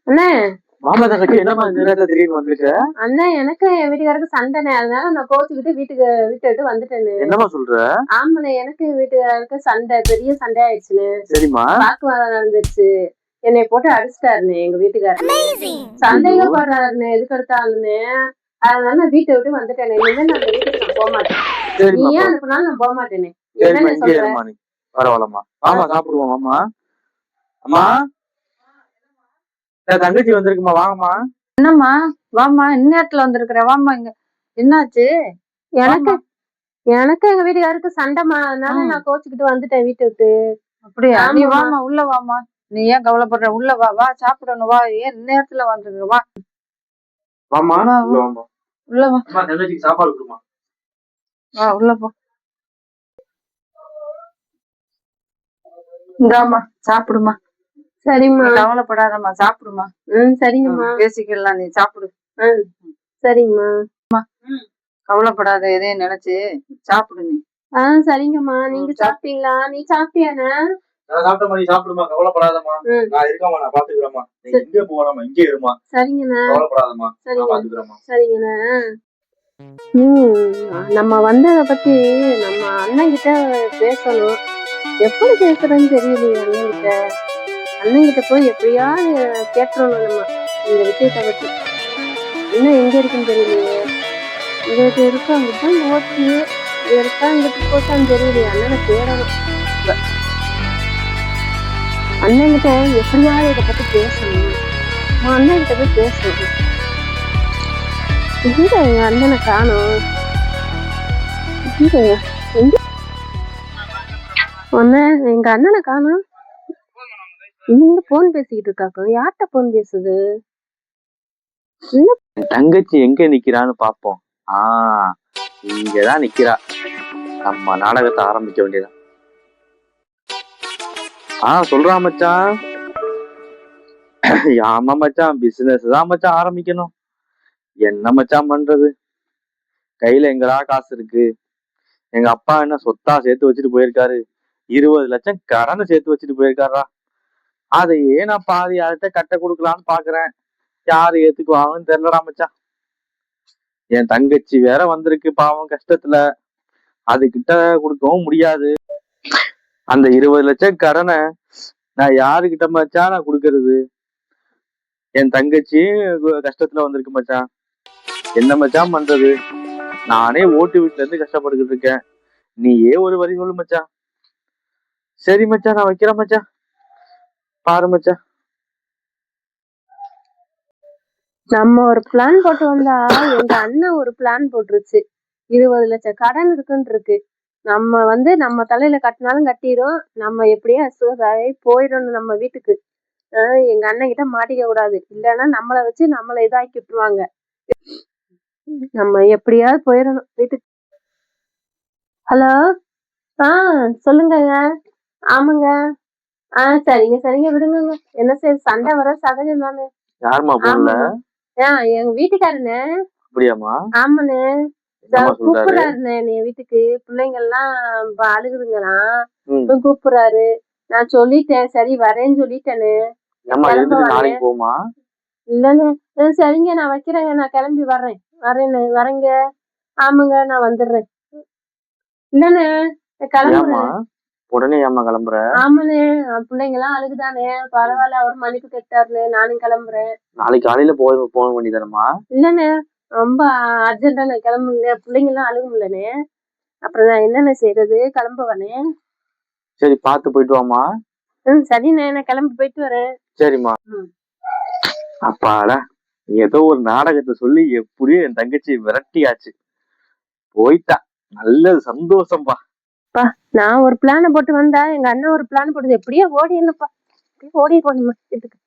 அண்ணே மாமா தங்கச்சி என்னமா இந்த நேரத்துல திடீர்னு வந்திருக்க? அண்ணா எனக்கு என் வீட்டுக்காருக்கு சண்டைனே, அதனால நான் கோச்சுக்கிட்டு வீட்டுக்கு விட்டு வந்துட்டேன்னு. என்னமா சொல்ற? ஆமாண்ணே, எனக்கு வீட்டுக்காருக்கு சண்டை, பெரிய சண்டை ஆயிடுச்சுன்னு. சரிம்மா. வாக்குவாதம் நடந்துருச்சு, என்னை போட்டு அடிச்சுட்டாருண்ணே எங்க வீட்டுக்காரரு. சந்தேகப்படுறாருண்ணே எதுக்கு எடுத்தாலுமே. அதனால நான் வீட்டை விட்டு வந்துட்டேனே. இனிமே நான் அந்த வீட்டுக்கு நான் போக மாட்டேன். நீ ஏன் அனுப்புனாலும் நான் போக மாட்டேனே. என்ன சொல்றேன்? பரவாயில்லம்மா, ஆமா சாப்பிடுவோம். ஆமா அம்மா, தங்கச்சி வந்திருக்குமா, வாங்கம்மா. என்னம்மா, வாமா, இந்நேரத்துல வந்திருக்கிற, வாமா. இங்க என்னாச்சு? எனக்கு எங்க வீட்டுக்காருக்கு சண்டைமா, அதனால நான் கோச்சுக்கிட்டு வந்துட்டேன் வீட்டை விட்டு. அப்படியா? நீ வாமா, உள்ள வாமா. நீ ஏன் கவலைப்படுற? உள்ள வா, வா சாப்பிடணும், வா. ஏன் இந்நேரத்துல வந்திருக்க? வா வாமா, உள்ள வா. தங்கச்சிக்கு சாப்பாடு கொடுமா. வா உள்ள போ. இந்தாமா சாப்பிடுமா. சரிம்மா, கவலைப்படாதம்மா, சாப்பிடுமா. சரிங்கம்மா, பேசிக்கலாம், நீ சாப்பிடு. சரிங்கம்மா, கவலைப்படாத, எதையும் நினைச்சு சாப்பிடு நீ. சரிங்கம்மா. நீங்க சாப்பிட்டீங்களா? நீ சாப்பிட்டியாண்ணா? நான் சாப்பிட்டேன், நீ சாப்பிடுமா, கவலைப்படாதம்மா. நான் இருக்கேம்மா, நான் பாத்துக்கிறேம்மா. நீ இங்கே போகாம இங்கே இருமா. சரிங்கண்ணா, கவலைப்படாதம்மா, நான் பாத்துக்கிறேம்மா. சரிங்கண்ணா. நம்ம வந்ததை பத்தி நம்ம அண்ணன் கிட்ட பேசணும். எப்படி பேசுறேன்னு தெரியலையே அண்ணன் கிட்ட. அண்ணன் கிட்ட போய் எப்படியாவது கேட்டுறணும் நம்ம இந்த விஷயத்தை பத்தி. இன்னும் எங்க இருக்குன்னு தெரியலையே. இங்கிட்ட இருக்கா, அங்கிட்டான் போச்சு, இங்க இருக்கா, இங்கிட்டு போச்சான்னு தெரியலையே. அண்ணனை தேடணும். அண்ணன் கிட்ட எப்படியாவது இதை பத்தி பேசணும். அண்ணன் கிட்ட போய் பேசணும். எங்க எங்க அண்ணனை காணோம்? எங்க அண்ணனை காணோம். நீங்க போன் பேசிக்கிட்டு இருக்காக்க, யார்கிட்ட போன் பேசுது? தங்கச்சி எங்க நிக்கிறான்னு பாப்போம். இங்கதான் நிக்கிறா. நம்ம நாடகத்தை ஆரம்பிக்க வேண்டியதான். சொல்றா மச்சான். ஆமா மச்சான், பிசினஸ் தான் மச்சான் ஆரம்பிக்கணும். என்ன மச்சான் பண்றது? கையில எங்கடா காசு இருக்கு? எங்க அப்பா என்ன சொத்தா சேர்த்து வச்சுட்டு போயிருக்காரு. 20 லட்சம் கடனை சேர்த்து வச்சுட்டு போயிருக்காரா. அதையே நான் பாதி யார்கிட்ட கட்ட கொடுக்கலான்னு பாக்குறேன். யாரு ஏத்துக்குவாங்கன்னு தெரியலடா மச்சான். என் தங்கச்சி வேற வந்திருக்கு பாவம், கஷ்டத்துல. அதுகிட்ட கொடுக்கவும் முடியாது. அந்த 20 லட்சம் கடனை நான் யாருக்கிட்ட மச்சான் நான் கொடுக்கறது? என் தங்கச்சி கஷ்டத்துல வந்திருக்கு மச்சான். என்ன மச்சான் பண்றது? நானே ஓட்டு வீட்டுல இருந்து கஷ்டப்பட்டுக்கிட்டு இருக்கேன். நீயே ஒரு வரி சொல்லு மச்சான். சரி மச்சான், நான் வைக்கிறேன் மச்சான். பாரு மச்சான், நம்ம ஒரு பிளான் போட்டு வந்தா எங்க அண்ணன் ஒரு பிளான் போட்டுருச்சு. 20 லட்சம் கடன் இருக்குன்னு இருக்கு. நம்ம தலையில கட்டினாலும் கட்டிடும். நம்ம எப்படியே அசுகாய் போயிடணும் நம்ம வீட்டுக்கு. எங்க அண்ணன் கிட்ட மாட்டிக்க கூடாது. இல்லைன்னா நம்மளை வச்சு நம்மளை இதாக்கி விட்டுருவாங்க. நம்ம எப்படியாவது போயிடணும் வீட்டுக்கு. ஹலோ, சொல்லுங்கங்க. ஆமாங்க. சரிங்க சரிங்க, விடுங்க. என்ன சரி, சண்டை வர சகஜம் தானே. எங்க வீட்டுக்காரனே. ஆமாண்ணே, கூப்பிடுறாருண்ணே என்னைய வீட்டுக்கு. பிள்ளைங்க எல்லாம் அழுகுதுங்களாம், கூப்பிடுறாரு. நான் சொல்லிட்டேன், சரி வரேன்னு சொல்லிட்டேன்னு. இல்லண்ணே, சரிங்க நான் வைக்கிறேங்க, நான் கிளம்பி வரேங்க. ஆமாங்க, நான் வந்துடுறேன். இல்லண்ணே, கிளம்புறேன். உடனே ஏமா கிளம்புற? ஆமாண்ணே, பிள்ளைங்க எல்லாம் அழுகுதானே. பரவாயில்ல, அவர் மன்னிப்பு கேட்டாருண்ணே, நானும் கிளம்புறேன். நாளைக்கு காலையில போக வேண்டியதானமா? இல்லண்ணே, ரொம்ப அர்ஜென்டா நான் கிளம்புங்க. பிள்ளைங்க எல்லாம் அழுகும்லண்ணே. அப்புறம் நான் என்னென்ன செய்யறது? கிளம்புவானே. சரி, பார்த்து போயிட்டு வாமா. சரிண்ணே, நான் கிளம்பி போயிட்டு வரேன். சரிம்மா. அப்பாடா, ஏதோ ஒரு நாடகத்தை சொல்லி எப்படியும் என் தங்கச்சி விரட்டியாச்சு. போயிட்டா, நல்லது, சந்தோஷம்பா. நான் ஒரு பிளான போட்டு வந்தா எங்க அண்ணன் ஒரு பிளான் போடுது. எப்படியோ ஓடிடணும்ப்பா, ஓடி போகணுமா வீட்டுக்கு.